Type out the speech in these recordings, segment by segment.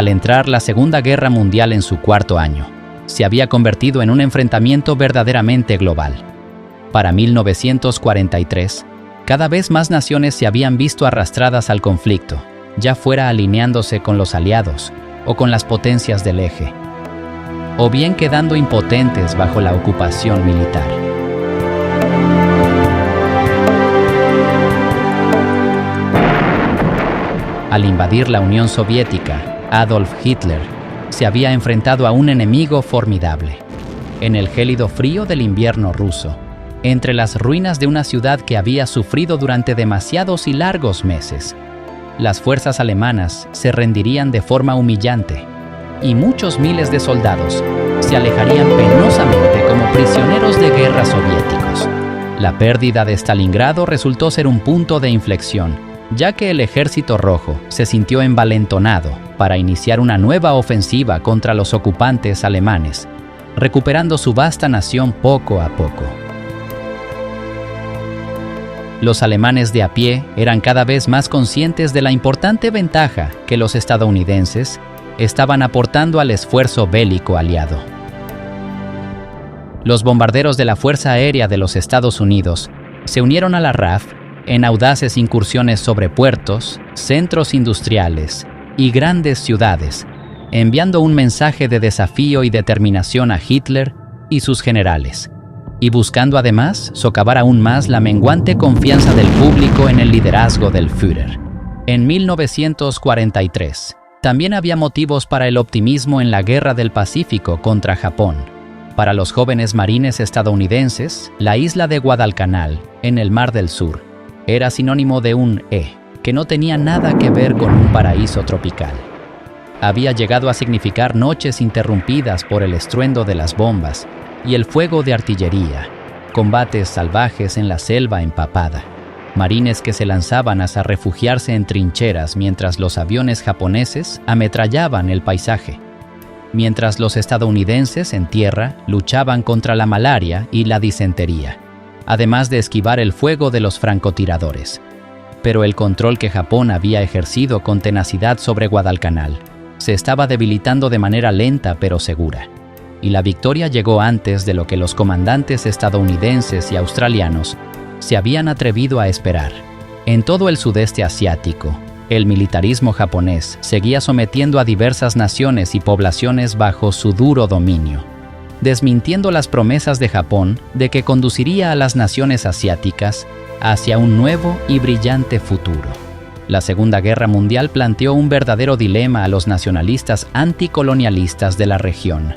al entrar la Segunda Guerra Mundial en su cuarto año. Se había convertido en un enfrentamiento verdaderamente global. Para 1943, cada vez más naciones se habían visto arrastradas al conflicto, ya fuera alineándose con los aliados o con las potencias del eje, o bien quedando impotentes bajo la ocupación militar. Al invadir la Unión Soviética, Adolf Hitler se había enfrentado a un enemigo formidable. En el gélido frío del invierno ruso, entre las ruinas de una ciudad que había sufrido durante demasiados y largos meses, las fuerzas alemanas se rendirían de forma humillante y muchos miles de soldados se alejarían penosamente como prisioneros de guerra soviéticos. La pérdida de Stalingrado resultó ser un punto de inflexión, ya que el Ejército Rojo se sintió envalentonado para iniciar una nueva ofensiva contra los ocupantes alemanes, recuperando su vasta nación poco a poco. Los alemanes de a pie eran cada vez más conscientes de la importante ventaja que los estadounidenses estaban aportando al esfuerzo bélico aliado. Los bombarderos de la Fuerza Aérea de los Estados Unidos se unieron a la RAF en audaces incursiones sobre puertos, centros industriales y grandes ciudades, enviando un mensaje de desafío y determinación a Hitler y sus generales, y buscando además socavar aún más la menguante confianza del público en el liderazgo del Führer. En 1943, también había motivos para el optimismo en la Guerra del Pacífico contra Japón. Para los jóvenes marines estadounidenses, la isla de Guadalcanal, en el Mar del Sur, era sinónimo de un que no tenía nada que ver con un paraíso tropical. Había llegado a significar noches interrumpidas por el estruendo de las bombas y el fuego de artillería, combates salvajes en la selva empapada, marines que se lanzaban hasta refugiarse en trincheras mientras los aviones japoneses ametrallaban el paisaje, mientras los estadounidenses en tierra luchaban contra la malaria y la disentería, además de esquivar el fuego de los francotiradores. Pero el control que Japón había ejercido con tenacidad sobre Guadalcanal se estaba debilitando de manera lenta pero segura, y la victoria llegó antes de lo que los comandantes estadounidenses y australianos se habían atrevido a esperar. En todo el sudeste asiático, el militarismo japonés seguía sometiendo a diversas naciones y poblaciones bajo su duro dominio, desmintiendo las promesas de Japón de que conduciría a las naciones asiáticas hacia un nuevo y brillante futuro. La Segunda Guerra Mundial planteó un verdadero dilema a los nacionalistas anticolonialistas de la región.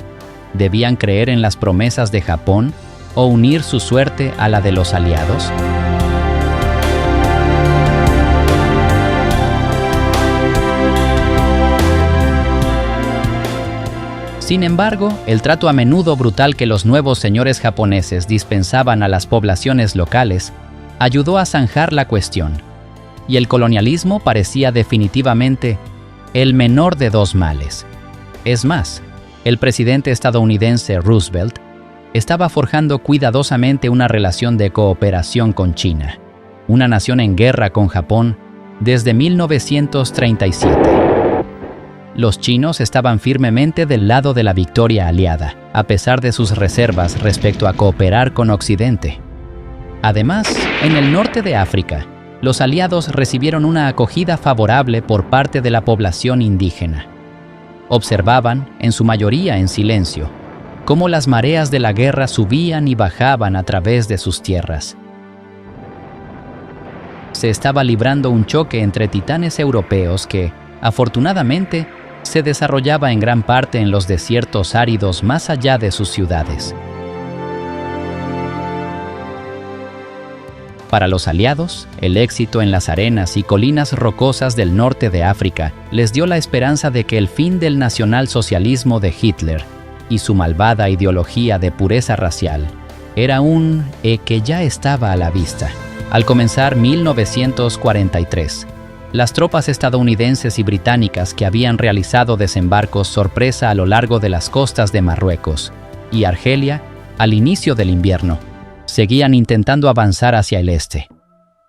¿Debían creer en las promesas de Japón o unir su suerte a la de los aliados? Sin embargo, el trato a menudo brutal que los nuevos señores japoneses dispensaban a las poblaciones locales ayudó a zanjar la cuestión, y el colonialismo parecía definitivamente el menor de dos males. Es más, el presidente estadounidense Roosevelt estaba forjando cuidadosamente una relación de cooperación con China, una nación en guerra con Japón desde 1937. Los chinos estaban firmemente del lado de la victoria aliada, a pesar de sus reservas respecto a cooperar con Occidente. Además, en el norte de África, los aliados recibieron una acogida favorable por parte de la población indígena. Observaban, en su mayoría en silencio, cómo las mareas de la guerra subían y bajaban a través de sus tierras. Se estaba librando un choque entre titanes europeos que, afortunadamente, se desarrollaba en gran parte en los desiertos áridos más allá de sus ciudades. Para los aliados, el éxito en las arenas y colinas rocosas del norte de África les dio la esperanza de que el fin del nacionalsocialismo de Hitler y su malvada ideología de pureza racial era un que ya estaba a la vista. Al comenzar 1943, las tropas estadounidenses y británicas que habían realizado desembarcos sorpresa a lo largo de las costas de Marruecos y Argelia al inicio del invierno, seguían intentando avanzar hacia el este,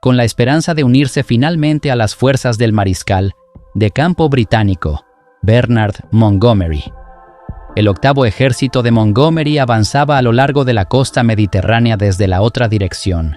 con la esperanza de unirse finalmente a las fuerzas del mariscal de campo británico, Bernard Montgomery. El octavo ejército de Montgomery avanzaba a lo largo de la costa mediterránea desde la otra dirección,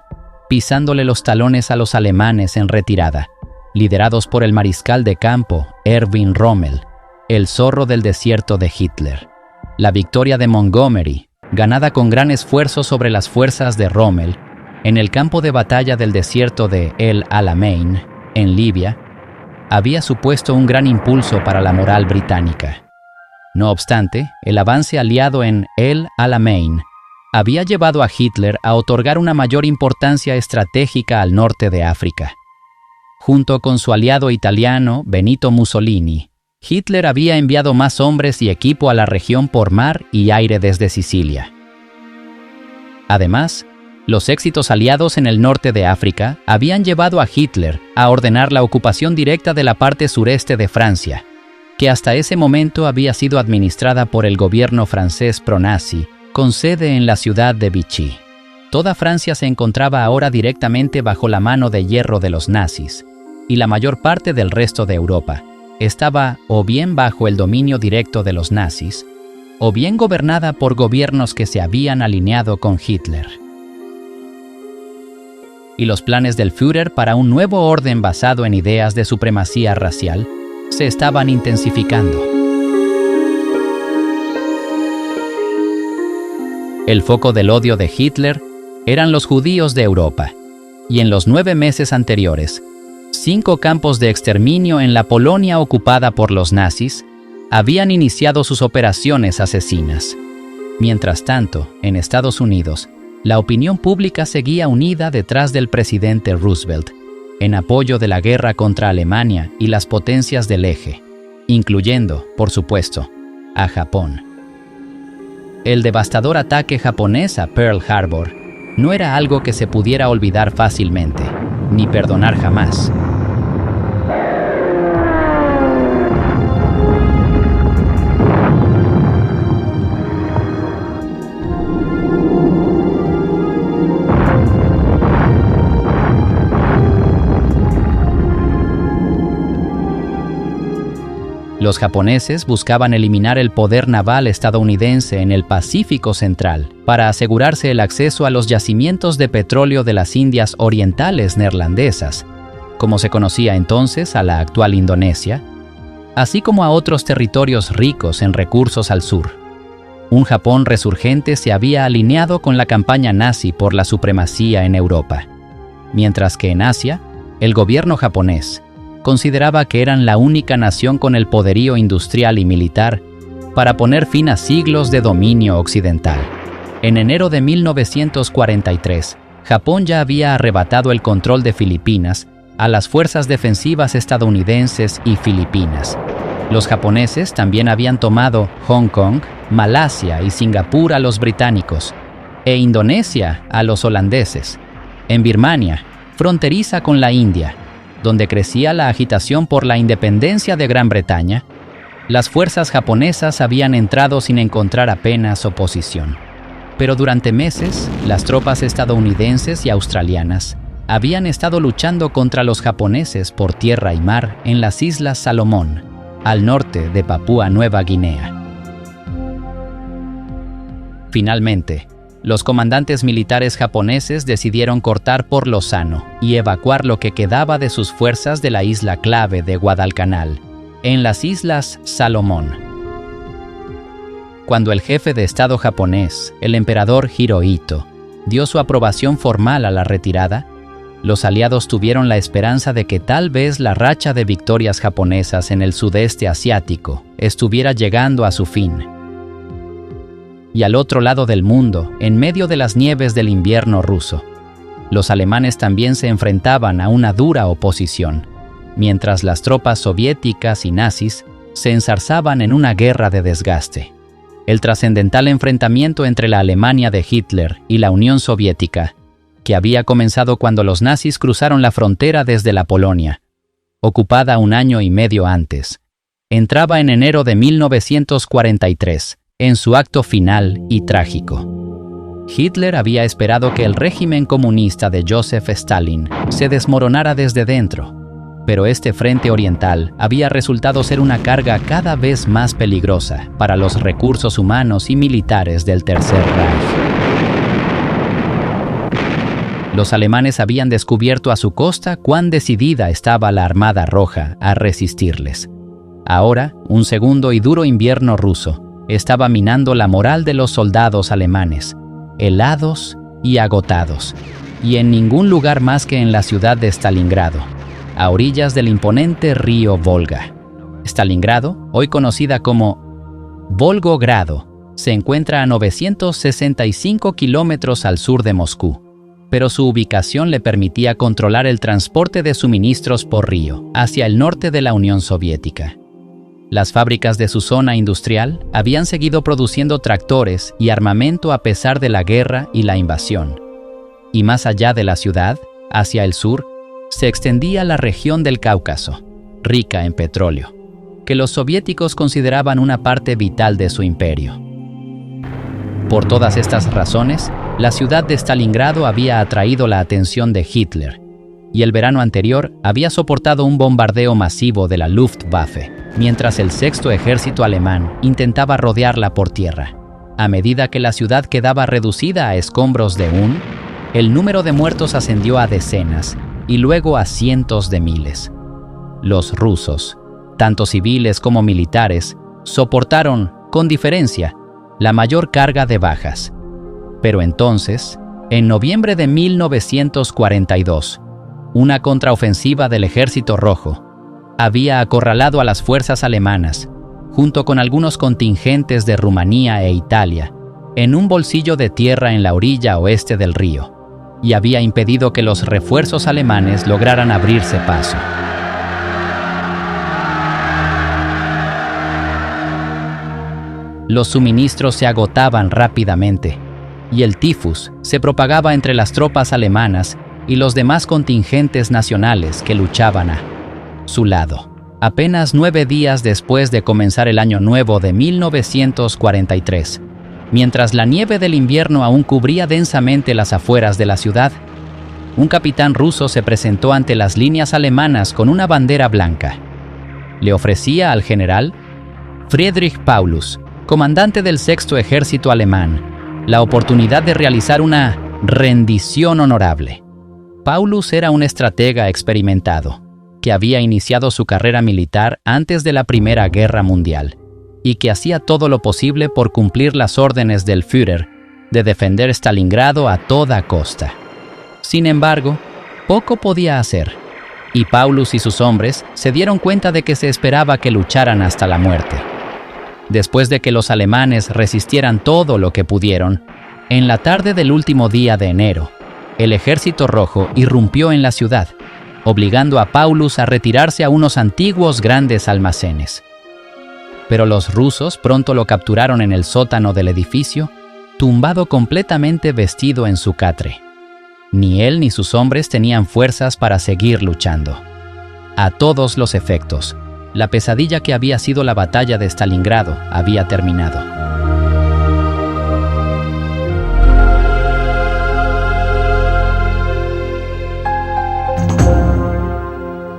pisándole los talones a los alemanes en retirada, liderados por el mariscal de campo Erwin Rommel, el zorro del desierto de Hitler. La victoria de Montgomery, ganada con gran esfuerzo sobre las fuerzas de Rommel, en el campo de batalla del desierto de El Alamein, en Libia, había supuesto un gran impulso para la moral británica. No obstante, el avance aliado en El Alamein había llevado a Hitler a otorgar una mayor importancia estratégica al norte de África. Junto con su aliado italiano Benito Mussolini, Hitler había enviado más hombres y equipo a la región por mar y aire desde Sicilia. Además, los éxitos aliados en el norte de África habían llevado a Hitler a ordenar la ocupación directa de la parte sureste de Francia, que hasta ese momento había sido administrada por el gobierno francés pronazi, con sede en la ciudad de Vichy. Toda Francia se encontraba ahora directamente bajo la mano de hierro de los nazis, y la mayor parte del resto de Europa estaba o bien bajo el dominio directo de los nazis, o bien gobernada por gobiernos que se habían alineado con Hitler. Y los planes del Führer para un nuevo orden basado en ideas de supremacía racial se estaban intensificando. El foco del odio de Hitler eran los judíos de Europa, y en los 9 meses anteriores, 5 campos de exterminio en la Polonia ocupada por los nazis habían iniciado sus operaciones asesinas. Mientras tanto, en Estados Unidos, la opinión pública seguía unida detrás del presidente Roosevelt, en apoyo de la guerra contra Alemania y las potencias del eje, incluyendo, por supuesto, a Japón. El devastador ataque japonés a Pearl Harbor no era algo que se pudiera olvidar fácilmente, ni perdonar jamás. Los japoneses buscaban eliminar el poder naval estadounidense en el Pacífico Central para asegurarse el acceso a los yacimientos de petróleo de las Indias Orientales Neerlandesas, como se conocía entonces a la actual Indonesia, así como a otros territorios ricos en recursos al sur. Un Japón resurgente se había alineado con la campaña nazi por la supremacía en Europa, mientras que en Asia, el gobierno japonés consideraba que eran la única nación con el poderío industrial y militar para poner fin a siglos de dominio occidental. En enero de 1943, Japón ya había arrebatado el control de Filipinas a las fuerzas defensivas estadounidenses y filipinas. Los japoneses también habían tomado Hong Kong, Malasia y Singapur a los británicos, e Indonesia a los holandeses. En Birmania, fronteriza con la India, donde crecía la agitación por la independencia de Gran Bretaña, las fuerzas japonesas habían entrado sin encontrar apenas oposición. Pero durante meses, las tropas estadounidenses y australianas habían estado luchando contra los japoneses por tierra y mar en las Islas Salomón, al norte de Papúa Nueva Guinea. Finalmente, los comandantes militares japoneses decidieron cortar por lo sano y evacuar lo que quedaba de sus fuerzas de la isla clave de Guadalcanal, en las Islas Salomón. Cuando el jefe de Estado japonés, el emperador Hirohito, dio su aprobación formal a la retirada, los aliados tuvieron la esperanza de que tal vez la racha de victorias japonesas en el sudeste asiático estuviera llegando a su fin. Y al otro lado del mundo, en medio de las nieves del invierno ruso, los alemanes también se enfrentaban a una dura oposición, mientras las tropas soviéticas y nazis se enzarzaban en una guerra de desgaste. El trascendental enfrentamiento entre la Alemania de Hitler y la Unión Soviética, que había comenzado cuando los nazis cruzaron la frontera desde la Polonia, ocupada 1 año y medio antes, entraba en enero de 1943, en su acto final y trágico. Hitler había esperado que el régimen comunista de Joseph Stalin se desmoronara desde dentro, Pero este frente oriental había resultado ser una carga cada vez más peligrosa para los recursos humanos y militares del Tercer Reich. Los alemanes habían descubierto a su costa cuán decidida estaba la Armada Roja a resistirles. Ahora, un segundo y duro invierno ruso estaba minando la moral de los soldados alemanes, helados y agotados, y en ningún lugar más que en la ciudad de Stalingrado, a orillas del imponente río Volga. Stalingrado, hoy conocida como Volgogrado, se encuentra a 965 kilómetros al sur de Moscú, pero su ubicación le permitía controlar el transporte de suministros por río hacia el norte de la Unión Soviética. Las fábricas de su zona industrial habían seguido produciendo tractores y armamento a pesar de la guerra y la invasión. Y más allá de la ciudad, hacia el sur, se extendía la región del Cáucaso, rica en petróleo, que los soviéticos consideraban una parte vital de su imperio. Por todas estas razones, la ciudad de Stalingrado había atraído la atención de Hitler, y el verano anterior había soportado un bombardeo masivo de la Luftwaffe, mientras el Sexto Ejército alemán intentaba rodearla por tierra. A medida que la ciudad quedaba reducida a escombros de el número de muertos ascendió a decenas y luego a cientos de miles. Los rusos, tanto civiles como militares, soportaron, con diferencia, la mayor carga de bajas. Pero entonces, en noviembre de 1942, una contraofensiva del Ejército Rojo había acorralado a las fuerzas alemanas, junto con algunos contingentes de Rumanía e Italia, en un bolsillo de tierra en la orilla oeste del río, y había impedido que los refuerzos alemanes lograran abrirse paso. Los suministros se agotaban rápidamente, y el tifus se propagaba entre las tropas alemanas y los demás contingentes nacionales que luchaban a su lado. Apenas 9 días después de comenzar el año nuevo de 1943, mientras la nieve del invierno aún cubría densamente las afueras de la ciudad, un capitán ruso se presentó ante las líneas alemanas con una bandera blanca. Le ofrecía al general Friedrich Paulus, comandante del Sexto Ejército alemán, la oportunidad de realizar una rendición honorable. Paulus era un estratega experimentado, que había iniciado su carrera militar antes de la Primera Guerra Mundial, y que hacía todo lo posible por cumplir las órdenes del Führer de defender Stalingrado a toda costa. Sin embargo, poco podía hacer, y Paulus y sus hombres se dieron cuenta de que se esperaba que lucharan hasta la muerte. Después de que los alemanes resistieran todo lo que pudieron, en la tarde del último día de enero, el Ejército Rojo irrumpió en la ciudad, obligando a Paulus a retirarse a unos antiguos grandes almacenes. Pero los rusos pronto lo capturaron en el sótano del edificio, tumbado completamente vestido en su catre. Ni él ni sus hombres tenían fuerzas para seguir luchando. A todos los efectos, la pesadilla que había sido la batalla de Stalingrado había terminado.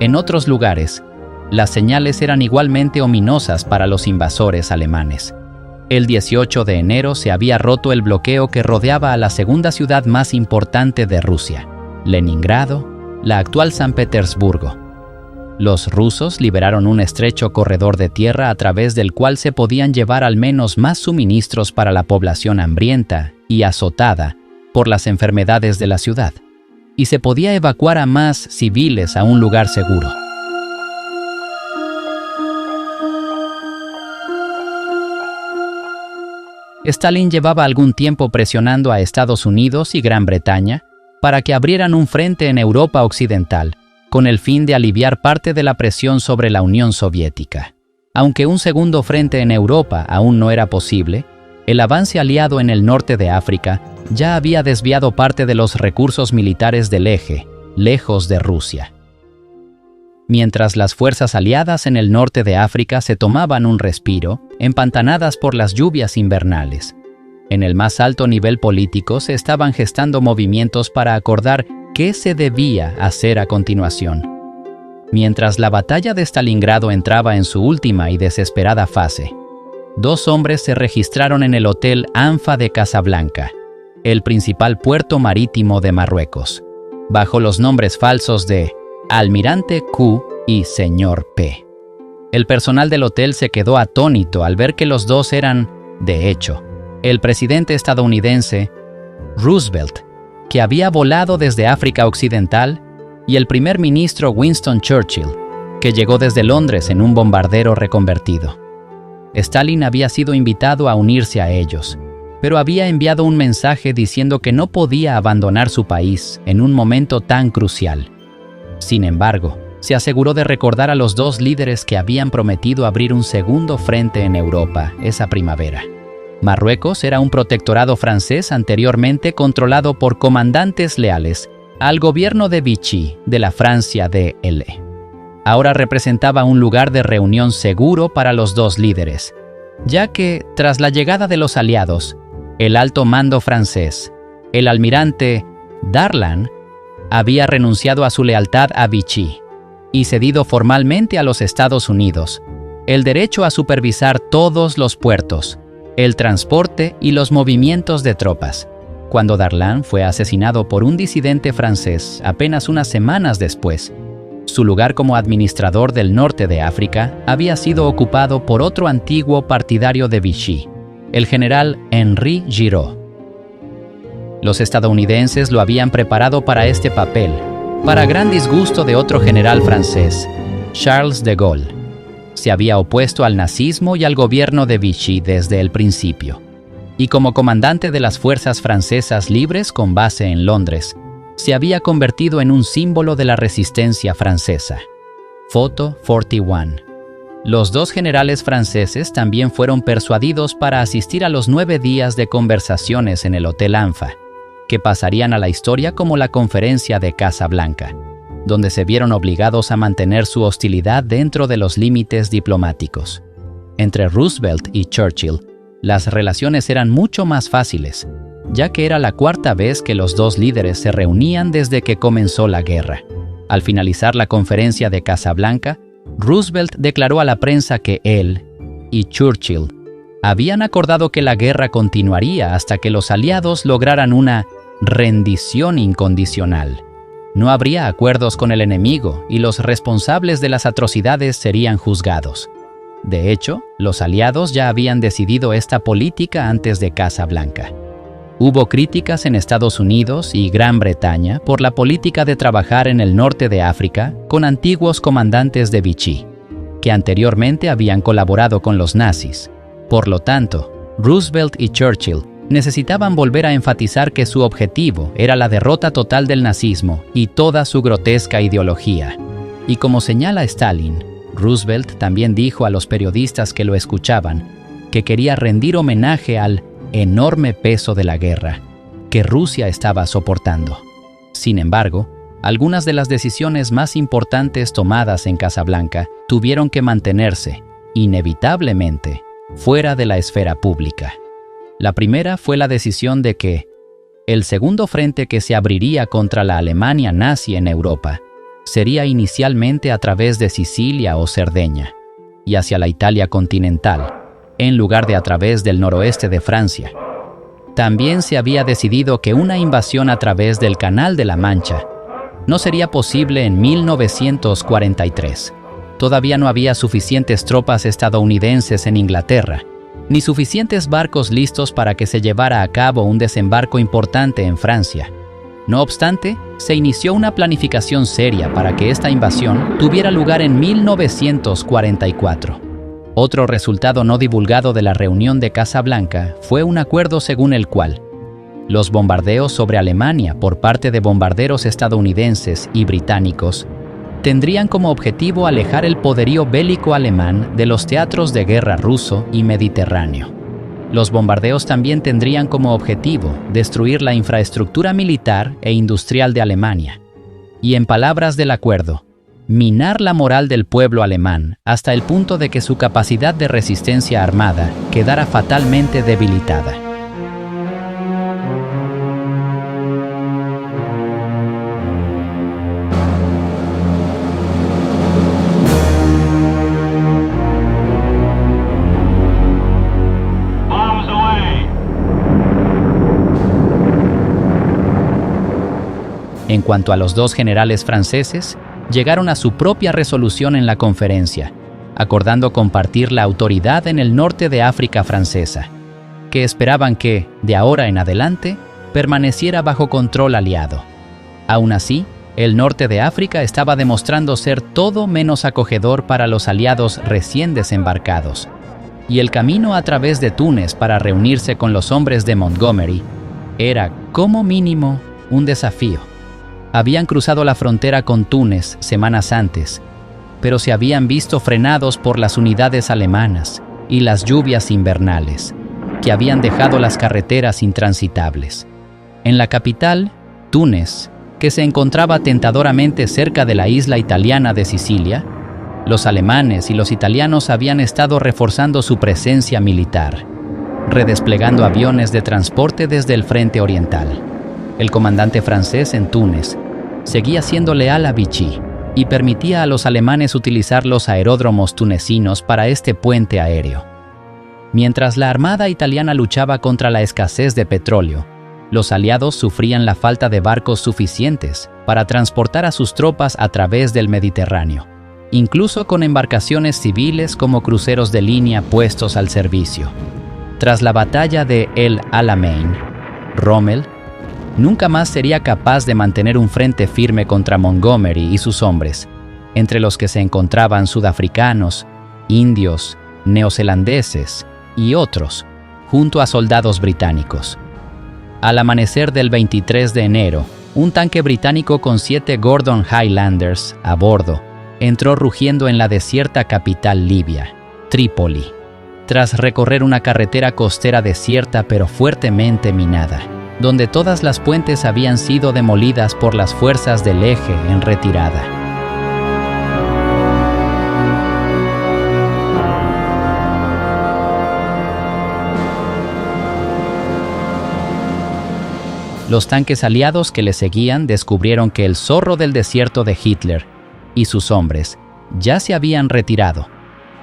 En otros lugares, las señales eran igualmente ominosas para los invasores alemanes. El 18 de enero se había roto el bloqueo que rodeaba a la segunda ciudad más importante de Rusia, Leningrado, la actual San Petersburgo. Los rusos liberaron un estrecho corredor de tierra a través del cual se podían llevar al menos más suministros para la población hambrienta y azotada por las enfermedades de la ciudad, y se podía evacuar a más civiles a un lugar seguro. Stalin llevaba algún tiempo presionando a Estados Unidos y Gran Bretaña para que abrieran un frente en Europa Occidental, con el fin de aliviar parte de la presión sobre la Unión Soviética. Aunque un segundo frente en Europa aún no era posible, el avance aliado en el norte de África ya había desviado parte de los recursos militares del eje, lejos de Rusia. Mientras las fuerzas aliadas en el norte de África se tomaban un respiro, empantanadas por las lluvias invernales, en el más alto nivel político se estaban gestando movimientos para acordar qué se debía hacer a continuación. Mientras la batalla de Stalingrado entraba en su última y desesperada fase, dos hombres se registraron en el Hotel Anfa de Casablanca, el principal puerto marítimo de Marruecos, bajo los nombres falsos de Almirante Q y Señor P. El personal del hotel se quedó atónito al ver que los dos eran, de hecho, el presidente estadounidense Roosevelt, que había volado desde África Occidental, y el primer ministro Winston Churchill, que llegó desde Londres en un bombardero reconvertido. Stalin había sido invitado a unirse a ellos, pero había enviado un mensaje diciendo que no podía abandonar su país en un momento tan crucial. Sin embargo, se aseguró de recordar a los dos líderes que habían prometido abrir un segundo frente en Europa esa primavera. Marruecos era un protectorado francés anteriormente controlado por comandantes leales al gobierno de Vichy de la Francia DL. Ahora representaba un lugar de reunión seguro para los dos líderes, ya que, tras la llegada de los aliados, el alto mando francés, el almirante Darlan, había renunciado a su lealtad a Vichy y cedido formalmente a los Estados Unidos el derecho a supervisar todos los puertos, el transporte y los movimientos de tropas. Cuando Darlan fue asesinado por un disidente francés apenas unas semanas después, su lugar como administrador del norte de África había sido ocupado por otro antiguo partidario de Vichy, el general Henri Giraud. Los estadounidenses lo habían preparado para este papel, para gran disgusto de otro general francés, Charles de Gaulle. Se había opuesto al nazismo y al gobierno de Vichy desde el principio, y como comandante de las fuerzas francesas libres con base en Londres, se había convertido en un símbolo de la resistencia francesa. Foto 41. Los dos generales franceses también fueron persuadidos para asistir a los 9 días de conversaciones en el Hotel Anfa, que pasarían a la historia como la Conferencia de Casablanca, donde se vieron obligados a mantener su hostilidad dentro de los límites diplomáticos. Entre Roosevelt y Churchill, las relaciones eran mucho más fáciles, ya que era la cuarta vez que los dos líderes se reunían desde que comenzó la guerra. Al finalizar la Conferencia de Casablanca, Roosevelt declaró a la prensa que él y Churchill habían acordado que la guerra continuaría hasta que los aliados lograran una rendición incondicional. No habría acuerdos con el enemigo y los responsables de las atrocidades serían juzgados. De hecho, los aliados ya habían decidido esta política antes de Casablanca. Hubo críticas en Estados Unidos y Gran Bretaña por la política de trabajar en el norte de África con antiguos comandantes de Vichy, que anteriormente habían colaborado con los nazis. Por lo tanto, Roosevelt y Churchill necesitaban volver a enfatizar que su objetivo era la derrota total del nazismo y toda su grotesca ideología. Y como señala Stalin, Roosevelt también dijo a los periodistas que lo escuchaban que quería rendir homenaje al enorme peso de la guerra que Rusia estaba soportando. Sin embargo, algunas de las decisiones más importantes tomadas en Casablanca tuvieron que mantenerse, inevitablemente, fuera de la esfera pública. La primera fue la decisión de que el segundo frente que se abriría contra la Alemania nazi en Europa sería inicialmente a través de Sicilia o Cerdeña y hacia la Italia continental, en lugar de a través del noroeste de Francia. También se había decidido que una invasión a través del Canal de la Mancha no sería posible en 1943. Todavía no había suficientes tropas estadounidenses en Inglaterra, ni suficientes barcos listos para que se llevara a cabo un desembarco importante en Francia. No obstante, se inició una planificación seria para que esta invasión tuviera lugar en 1944. Otro resultado no divulgado de la reunión de Casablanca fue un acuerdo según el cual los bombardeos sobre Alemania por parte de bombarderos estadounidenses y británicos tendrían como objetivo alejar el poderío bélico alemán de los teatros de guerra ruso y mediterráneo. Los bombardeos también tendrían como objetivo destruir la infraestructura militar e industrial de Alemania. Y en palabras del acuerdo, minar la moral del pueblo alemán hasta el punto de que su capacidad de resistencia armada quedara fatalmente debilitada. En cuanto a los dos generales franceses, llegaron a su propia resolución en la conferencia, acordando compartir la autoridad en el norte de África francesa, que esperaban que, de ahora en adelante, permaneciera bajo control aliado. Aún así, el norte de África estaba demostrando ser todo menos acogedor para los aliados recién desembarcados, y el camino a través de Túnez para reunirse con los hombres de Montgomery era, como mínimo, un desafío. Habían cruzado la frontera con Túnez semanas antes, pero se habían visto frenados por las unidades alemanas y las lluvias invernales, que habían dejado las carreteras intransitables. En la capital, Túnez, que se encontraba tentadoramente cerca de la isla italiana de Sicilia, los alemanes y los italianos habían estado reforzando su presencia militar, redesplegando aviones de transporte desde el frente oriental. El comandante francés en Túnez seguía siendo leal a Vichy y permitía a los alemanes utilizar los aeródromos tunecinos para este puente aéreo. Mientras la armada italiana luchaba contra la escasez de petróleo, los aliados sufrían la falta de barcos suficientes para transportar a sus tropas a través del Mediterráneo, incluso con embarcaciones civiles como cruceros de línea puestos al servicio. Tras la batalla de El Alamein, Rommel nunca más sería capaz de mantener un frente firme contra Montgomery y sus hombres, entre los que se encontraban sudafricanos, indios, neozelandeses y otros, junto a soldados británicos. Al amanecer del 23 de enero, un tanque británico con 7 Gordon Highlanders a bordo entró rugiendo en la desierta capital libia, Trípoli, tras recorrer una carretera costera desierta pero fuertemente minada, donde todas las puentes habían sido demolidas por las fuerzas del eje en retirada. Los tanques aliados que le seguían descubrieron que el zorro del desierto de Hitler y sus hombres ya se habían retirado,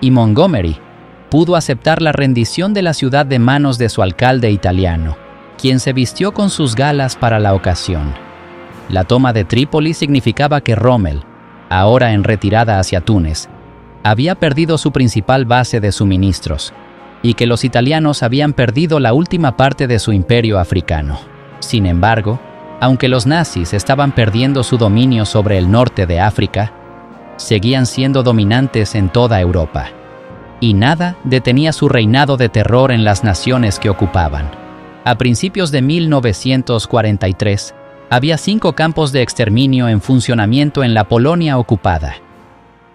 y Montgomery pudo aceptar la rendición de la ciudad de manos de su alcalde italiano, quien se vistió con sus galas para la ocasión. La toma de Trípoli significaba que Rommel, ahora en retirada hacia Túnez, había perdido su principal base de suministros, y que los italianos habían perdido la última parte de su imperio africano. Sin embargo, aunque los nazis estaban perdiendo su dominio sobre el norte de África, seguían siendo dominantes en toda Europa, y nada detenía su reinado de terror en las naciones que ocupaban. A principios de 1943, había 5 campos de exterminio en funcionamiento en la Polonia ocupada.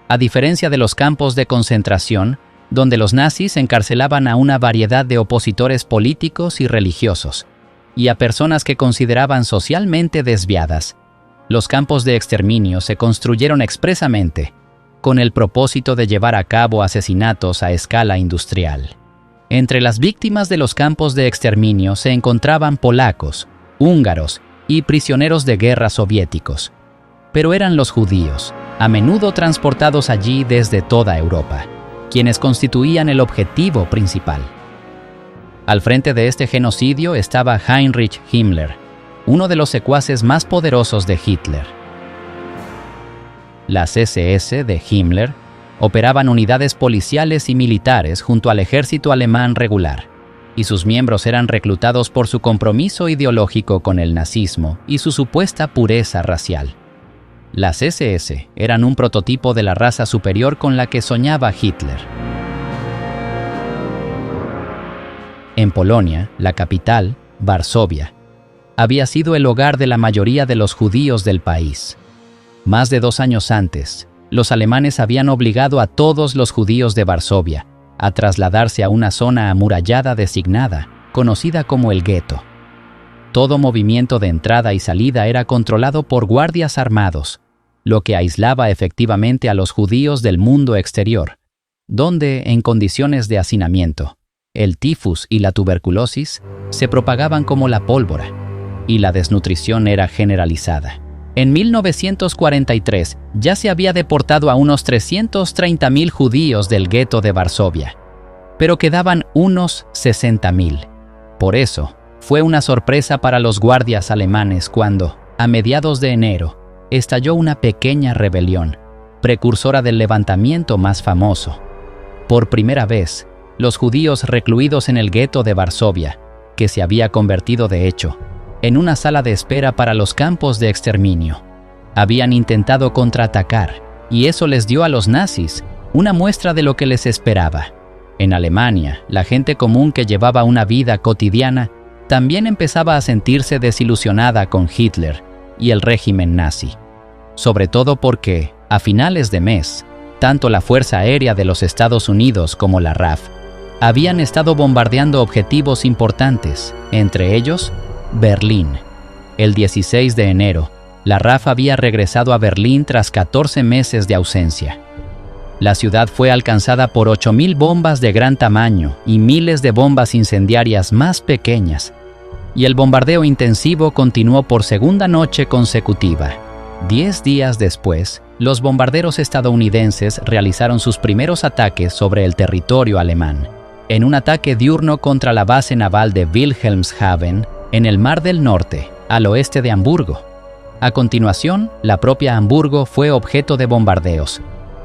A diferencia de los campos de concentración, donde los nazis encarcelaban a una variedad de opositores políticos y religiosos, y a personas que consideraban socialmente desviadas, los campos de exterminio se construyeron expresamente con el propósito de llevar a cabo asesinatos a escala industrial. Entre las víctimas de los campos de exterminio se encontraban polacos, húngaros y prisioneros de guerra soviéticos. Pero eran los judíos, a menudo transportados allí desde toda Europa, quienes constituían el objetivo principal. Al frente de este genocidio estaba Heinrich Himmler, uno de los secuaces más poderosos de Hitler. Las SS de Himmler operaban unidades policiales y militares junto al ejército alemán regular, y sus miembros eran reclutados por su compromiso ideológico con el nazismo y su supuesta pureza racial. Las SS eran un prototipo de la raza superior con la que soñaba Hitler. En Polonia, la capital, Varsovia, había sido el hogar de la mayoría de los judíos del país. Más de 2 años antes, los alemanes habían obligado a todos los judíos de Varsovia a trasladarse a una zona amurallada designada, conocida como el gueto. Todo movimiento de entrada y salida era controlado por guardias armados, lo que aislaba efectivamente a los judíos del mundo exterior, donde, en condiciones de hacinamiento, el tifus y la tuberculosis se propagaban como la pólvora, y la desnutrición era generalizada. En 1943 ya se había deportado a unos 330.000 judíos del gueto de Varsovia, pero quedaban unos 60.000. Por eso, fue una sorpresa para los guardias alemanes cuando, a mediados de enero, estalló una pequeña rebelión, precursora del levantamiento más famoso. Por primera vez, los judíos recluidos en el gueto de Varsovia, que se había convertido de hecho en una sala de espera para los campos de exterminio, habían intentado contraatacar, y eso les dio a los nazis una muestra de lo que les esperaba. En Alemania, la gente común que llevaba una vida cotidiana también empezaba a sentirse desilusionada con Hitler y el régimen nazi. Sobre todo porque, a finales de mes, tanto la Fuerza Aérea de los Estados Unidos como la RAF habían estado bombardeando objetivos importantes, entre ellos, Berlín. El 16 de enero, la RAF había regresado a Berlín tras 14 meses de ausencia. La ciudad fue alcanzada por 8.000 bombas de gran tamaño y miles de bombas incendiarias más pequeñas, y el bombardeo intensivo continuó por segunda noche consecutiva. 10 días después, los bombarderos estadounidenses realizaron sus primeros ataques sobre el territorio alemán, en un ataque diurno contra la base naval de Wilhelmshaven, en el Mar del Norte, al oeste de Hamburgo. A continuación, la propia Hamburgo fue objeto de bombardeos,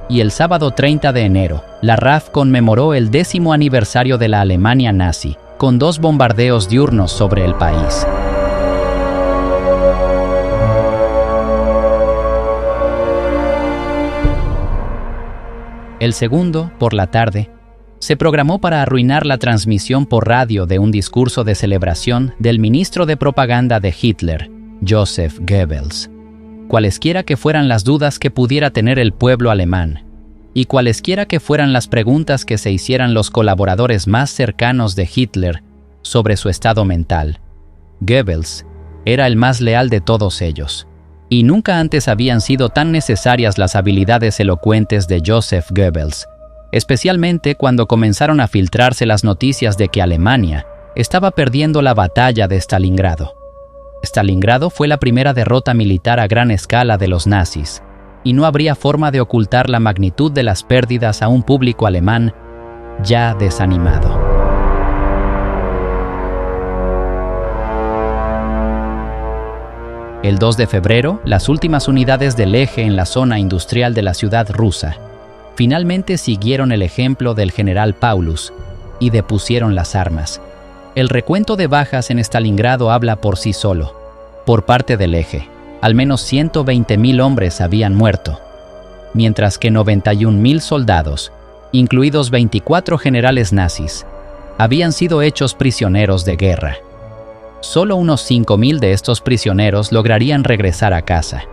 y el sábado 30 de enero, la RAF conmemoró el 10º aniversario de la Alemania nazi, con 2 bombardeos diurnos sobre el país. El segundo, por la tarde, se programó para arruinar la transmisión por radio de un discurso de celebración del ministro de propaganda de Hitler, Joseph Goebbels. Cualesquiera que fueran las dudas que pudiera tener el pueblo alemán, y cualesquiera que fueran las preguntas que se hicieran los colaboradores más cercanos de Hitler sobre su estado mental, Goebbels era el más leal de todos ellos, y nunca antes habían sido tan necesarias las habilidades elocuentes de Joseph Goebbels, especialmente cuando comenzaron a filtrarse las noticias de que Alemania estaba perdiendo la batalla de Stalingrado. Stalingrado fue la primera derrota militar a gran escala de los nazis, y no habría forma de ocultar la magnitud de las pérdidas a un público alemán ya desanimado. El 2 de febrero, las últimas unidades del eje en la zona industrial de la ciudad rusa finalmente siguieron el ejemplo del general Paulus y depusieron las armas. El recuento de bajas en Stalingrado habla por sí solo. Por parte del eje, al menos 120.000 hombres habían muerto, mientras que 91.000 soldados, incluidos 24 generales nazis, habían sido hechos prisioneros de guerra. Solo unos 5.000 de estos prisioneros lograrían regresar a casa.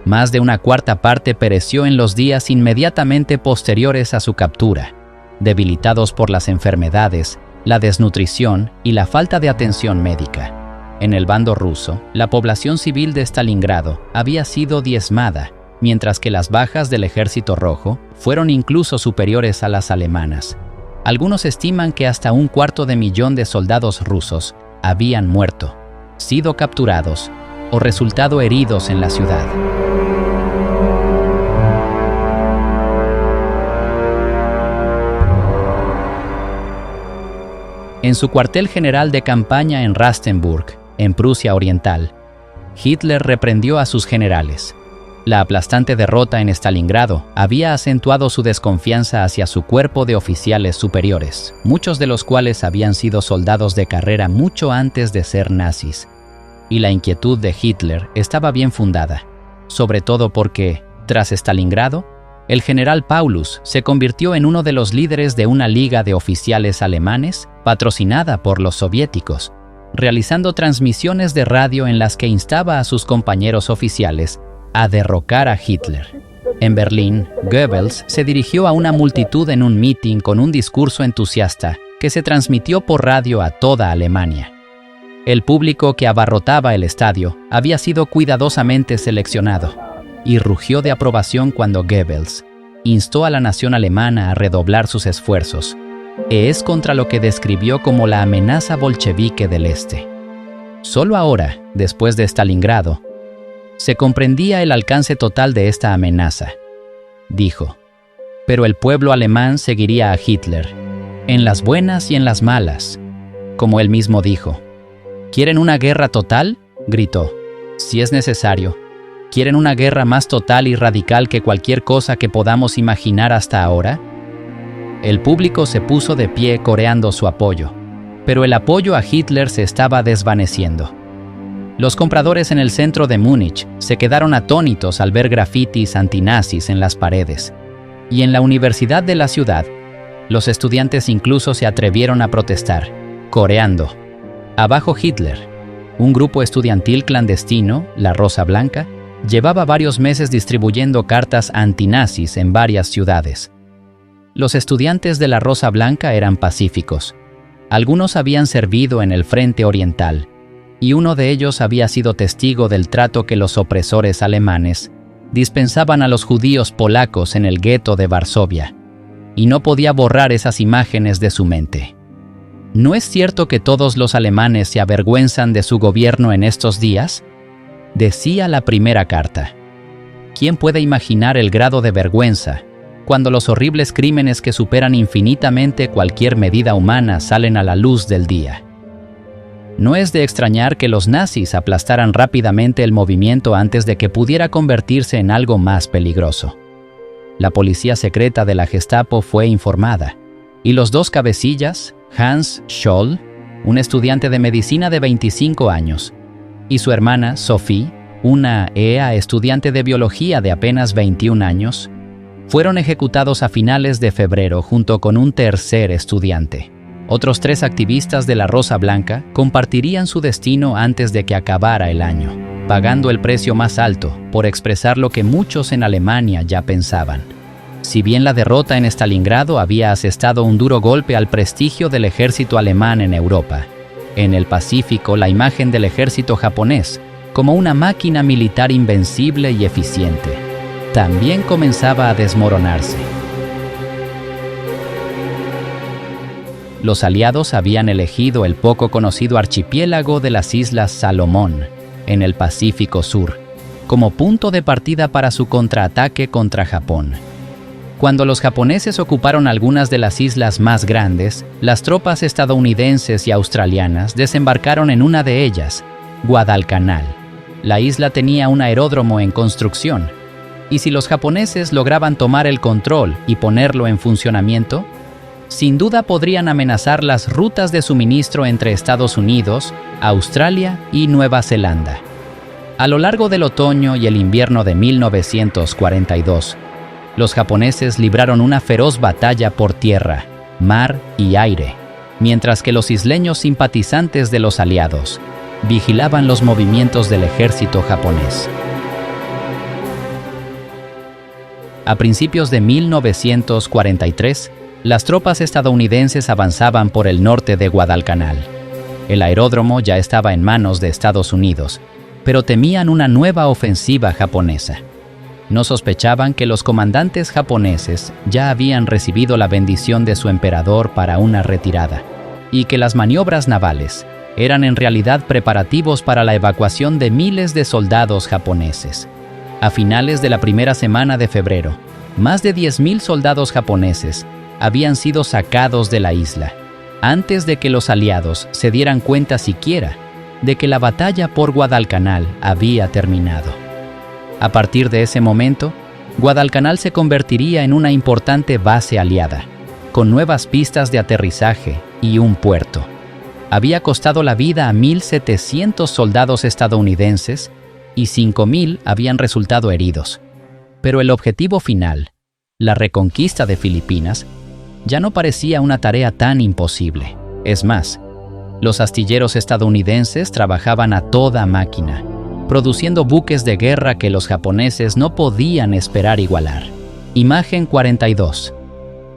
Más de una cuarta parte pereció en los días inmediatamente posteriores a su captura, debilitados por las enfermedades, la desnutrición y la falta de atención médica. En el bando ruso, la población civil de Stalingrado había sido diezmada, mientras que las bajas del Ejército Rojo fueron incluso superiores a las alemanas. Algunos estiman que hasta 250.000 de soldados rusos habían muerto, sido capturados o resultado heridos en la ciudad. En su cuartel general de campaña en Rastenburg, en Prusia Oriental, Hitler reprendió a sus generales. La aplastante derrota en Stalingrado había acentuado su desconfianza hacia su cuerpo de oficiales superiores, muchos de los cuales habían sido soldados de carrera mucho antes de ser nazis. Y la inquietud de Hitler estaba bien fundada, sobre todo porque, tras Stalingrado, el general Paulus se convirtió en uno de los líderes de una liga de oficiales alemanes patrocinada por los soviéticos, realizando transmisiones de radio en las que instaba a sus compañeros oficiales a derrocar a Hitler. En Berlín, Goebbels se dirigió a una multitud en un mitin con un discurso entusiasta que se transmitió por radio a toda Alemania. El público que abarrotaba el estadio había sido cuidadosamente seleccionado, y rugió de aprobación cuando Goebbels instó a la nación alemana a redoblar sus esfuerzos. Es contra lo que describió como la amenaza bolchevique del Este. Solo ahora, después de Stalingrado, se comprendía el alcance total de esta amenaza. Dijo, pero el pueblo alemán seguiría a Hitler, en las buenas y en las malas. Como él mismo dijo, ¿quieren una guerra total?, gritó. Si es necesario, ¿quieren una guerra más total y radical que cualquier cosa que podamos imaginar hasta ahora? El público se puso de pie coreando su apoyo, pero el apoyo a Hitler se estaba desvaneciendo. Los compradores en el centro de Múnich se quedaron atónitos al ver grafitis antinazis en las paredes, y en la universidad de la ciudad, los estudiantes incluso se atrevieron a protestar, coreando: "Abajo Hitler". Un grupo estudiantil clandestino, la Rosa Blanca, llevaba varios meses distribuyendo cartas antinazis en varias ciudades. Los estudiantes de la Rosa Blanca eran pacíficos. Algunos habían servido en el Frente Oriental, y uno de ellos había sido testigo del trato que los opresores alemanes dispensaban a los judíos polacos en el gueto de Varsovia, y no podía borrar esas imágenes de su mente. ¿No es cierto que todos los alemanes se avergüenzan de su gobierno en estos días?, decía la primera carta. ¿Quién puede imaginar el grado de vergüenza cuando los horribles crímenes que superan infinitamente cualquier medida humana salen a la luz del día? No es de extrañar que los nazis aplastaran rápidamente el movimiento antes de que pudiera convertirse en algo más peligroso. La policía secreta de la Gestapo fue informada, y los dos cabecillas, Hans Scholl, un estudiante de medicina de 25 años, y su hermana Sophie, una estudiante de biología de apenas 21 años, fueron ejecutados a finales de febrero junto con un tercer estudiante. Otros 3 activistas de la Rosa Blanca compartirían su destino antes de que acabara el año, pagando el precio más alto por expresar lo que muchos en Alemania ya pensaban. Si bien la derrota en Stalingrado había asestado un duro golpe al prestigio del ejército alemán en Europa, en el Pacífico la imagen del ejército japonés, como una máquina militar invencible y eficiente, también comenzaba a desmoronarse. Los aliados habían elegido el poco conocido archipiélago de las Islas Salomón, en el Pacífico Sur, como punto de partida para su contraataque contra Japón. Cuando los japoneses ocuparon algunas de las islas más grandes, las tropas estadounidenses y australianas desembarcaron en una de ellas, Guadalcanal. La isla tenía un aeródromo en construcción, y si los japoneses lograban tomar el control y ponerlo en funcionamiento, sin duda podrían amenazar las rutas de suministro entre Estados Unidos, Australia y Nueva Zelanda. A lo largo del otoño y el invierno de 1942, los japoneses libraron una feroz batalla por tierra, mar y aire, mientras que los isleños simpatizantes de los aliados vigilaban los movimientos del ejército japonés. A principios de 1943, las tropas estadounidenses avanzaban por el norte de Guadalcanal. El aeródromo ya estaba en manos de Estados Unidos, pero temían una nueva ofensiva japonesa. No sospechaban que los comandantes japoneses ya habían recibido la bendición de su emperador para una retirada, y que las maniobras navales eran en realidad preparativos para la evacuación de miles de soldados japoneses. A finales de la primera semana de febrero, más de 10,000 soldados japoneses habían sido sacados de la isla, antes de que los aliados se dieran cuenta siquiera de que la batalla por Guadalcanal había terminado. A partir de ese momento, Guadalcanal se convertiría en una importante base aliada, con nuevas pistas de aterrizaje y un puerto. Había costado la vida a 1,700 soldados estadounidenses y 5,000 habían resultado heridos. Pero el objetivo final, la reconquista de Filipinas, ya no parecía una tarea tan imposible. Es más, los astilleros estadounidenses trabajaban a toda máquina, produciendo buques de guerra que los japoneses no podían esperar igualar. Imagen 42.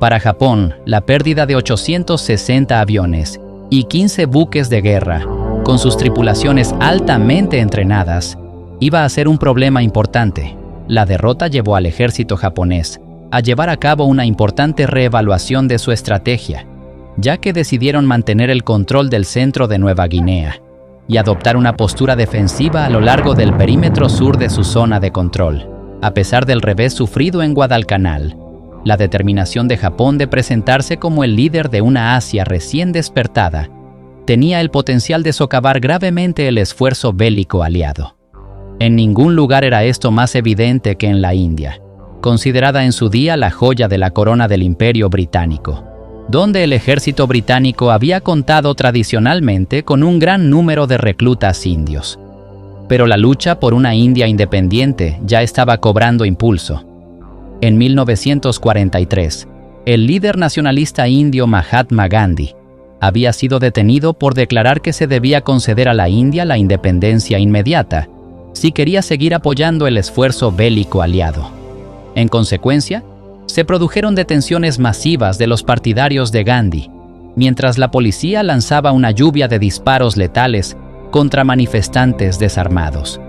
Para Japón, la pérdida de 860 aviones y 15 buques de guerra, con sus tripulaciones altamente entrenadas, iba a ser un problema importante. La derrota llevó al ejército japonés a llevar a cabo una importante reevaluación de su estrategia, ya que decidieron mantener el control del centro de Nueva Guinea y adoptar una postura defensiva a lo largo del perímetro sur de su zona de control. A pesar del revés sufrido en Guadalcanal, la determinación de Japón de presentarse como el líder de una Asia recién despertada tenía el potencial de socavar gravemente el esfuerzo bélico aliado. En ningún lugar era esto más evidente que en la India, considerada en su día la joya de la corona del Imperio Británico, donde el ejército británico había contado tradicionalmente con un gran número de reclutas indios. Pero la lucha por una India independiente ya estaba cobrando impulso. En 1943, el líder nacionalista indio Mahatma Gandhi había sido detenido por declarar que se debía conceder a la India la independencia inmediata si quería seguir apoyando el esfuerzo bélico aliado. En consecuencia, se produjeron detenciones masivas de los partidarios de Gandhi, mientras la policía lanzaba una lluvia de disparos letales contra manifestantes desarmados.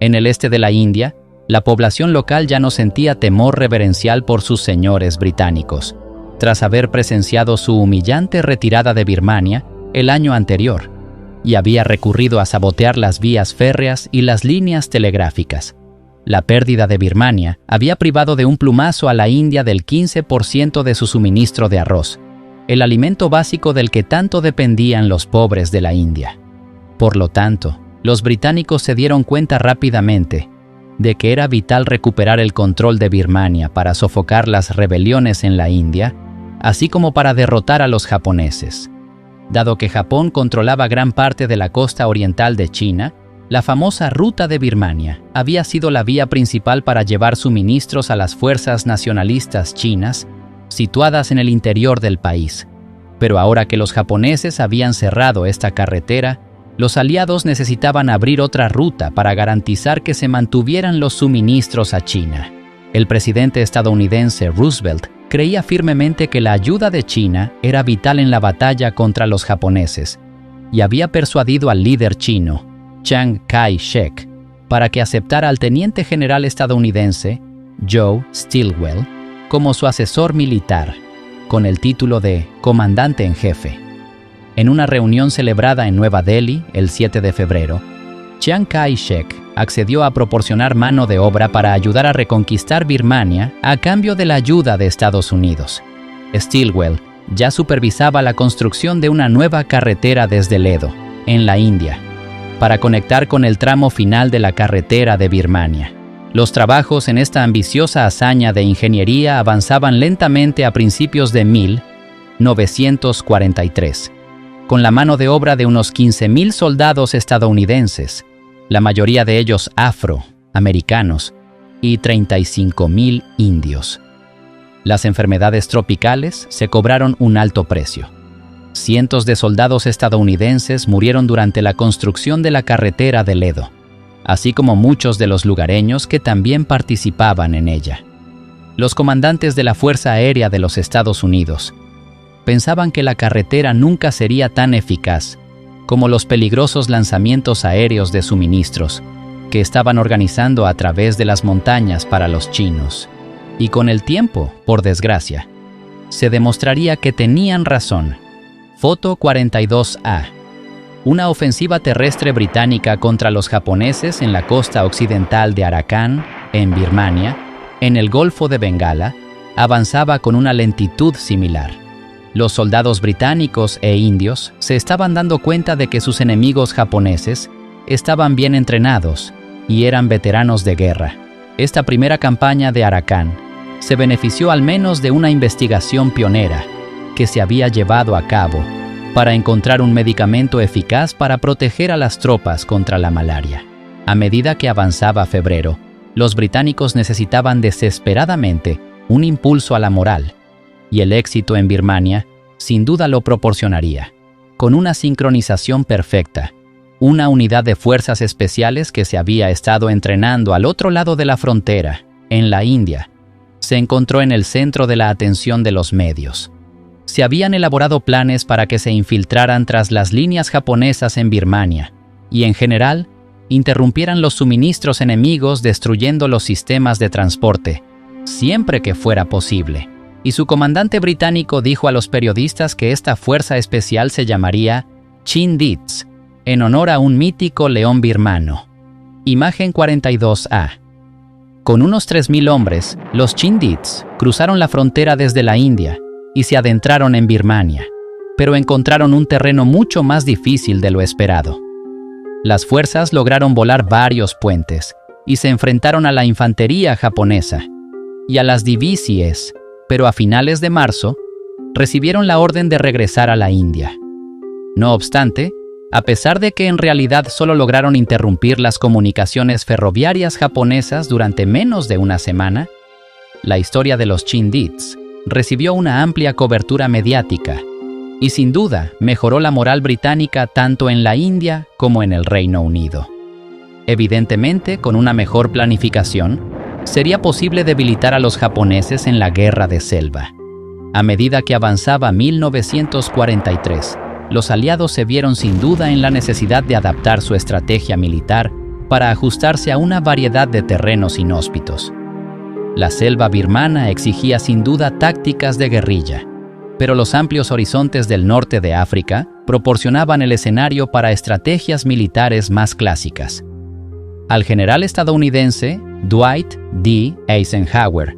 En el este de la India, la población local ya no sentía temor reverencial por sus señores británicos, tras haber presenciado su humillante retirada de Birmania el año anterior, y había recurrido a sabotear las vías férreas y las líneas telegráficas. La pérdida de Birmania había privado de un plumazo a la India del 15% de su suministro de arroz, el alimento básico del que tanto dependían los pobres de la India. Por lo tanto, los británicos se dieron cuenta rápidamente de que era vital recuperar el control de Birmania para sofocar las rebeliones en la India, así como para derrotar a los japoneses. Dado que Japón controlaba gran parte de la costa oriental de China, la famosa Ruta de Birmania había sido la vía principal para llevar suministros a las fuerzas nacionalistas chinas situadas en el interior del país. Pero ahora que los japoneses habían cerrado esta carretera, los aliados necesitaban abrir otra ruta para garantizar que se mantuvieran los suministros a China. El presidente estadounidense Roosevelt creía firmemente que la ayuda de China era vital en la batalla contra los japoneses y había persuadido al líder chino, Chiang Kai-shek, para que aceptara al teniente general estadounidense, Joe Stilwell, como su asesor militar, con el título de comandante en jefe. En una reunión celebrada en Nueva Delhi el 7 de febrero, Chiang Kai-shek accedió a proporcionar mano de obra para ayudar a reconquistar Birmania a cambio de la ayuda de Estados Unidos. Stilwell ya supervisaba la construcción de una nueva carretera desde Ledo, en la India, para conectar con el tramo final de la carretera de Birmania. Los trabajos en esta ambiciosa hazaña de ingeniería avanzaban lentamente a principios de 1943, con la mano de obra de unos 15,000 soldados estadounidenses, la mayoría de ellos afroamericanos, y 35,000 indios. Las enfermedades tropicales se cobraron un alto precio. Cientos de soldados estadounidenses murieron durante la construcción de la carretera de Ledo, así como muchos de los lugareños que también participaban en ella. Los comandantes de la Fuerza Aérea de los Estados Unidos pensaban que la carretera nunca sería tan eficaz como los peligrosos lanzamientos aéreos de suministros que estaban organizando a través de las montañas para los chinos. Y con el tiempo, por desgracia, se demostraría que tenían razón. Foto 42A. Una ofensiva terrestre británica contra los japoneses en la costa occidental de Arakan, en Birmania, en el Golfo de Bengala, avanzaba con una lentitud similar. Los soldados británicos e indios se estaban dando cuenta de que sus enemigos japoneses estaban bien entrenados y eran veteranos de guerra. Esta primera campaña de Arakan se benefició al menos de una investigación pionera que se había llevado a cabo para encontrar un medicamento eficaz para proteger a las tropas contra la malaria. A medida que avanzaba febrero, los británicos necesitaban desesperadamente un impulso a la moral, y el éxito en Birmania sin duda lo proporcionaría. Con una sincronización perfecta, una unidad de fuerzas especiales que se había estado entrenando al otro lado de la frontera, en la India, se encontró en el centro de la atención de los medios. Se habían elaborado planes para que se infiltraran tras las líneas japonesas en Birmania y, en general, interrumpieran los suministros enemigos destruyendo los sistemas de transporte, siempre que fuera posible. Y su comandante británico dijo a los periodistas que esta fuerza especial se llamaría Chindits, en honor a un mítico león birmano. Imagen 42A. Con unos 3,000 hombres, los Chindits cruzaron la frontera desde la India y se adentraron en Birmania, pero encontraron un terreno mucho más difícil de lo esperado. Las fuerzas lograron volar varios puentes y se enfrentaron a la infantería japonesa y a las divisiones, pero a finales de marzo recibieron la orden de regresar a la India. No obstante, a pesar de que en realidad solo lograron interrumpir las comunicaciones ferroviarias japonesas durante menos de una semana, la historia de los Chindits recibió una amplia cobertura mediática y sin duda mejoró la moral británica tanto en la India como en el Reino Unido. Evidentemente, con una mejor planificación, sería posible debilitar a los japoneses en la Guerra de Selva. A medida que avanzaba 1943, los aliados se vieron sin duda en la necesidad de adaptar su estrategia militar para ajustarse a una variedad de terrenos inhóspitos. La selva birmana exigía sin duda tácticas de guerrilla, pero los amplios horizontes del norte de África proporcionaban el escenario para estrategias militares más clásicas. Al general estadounidense Dwight D. Eisenhower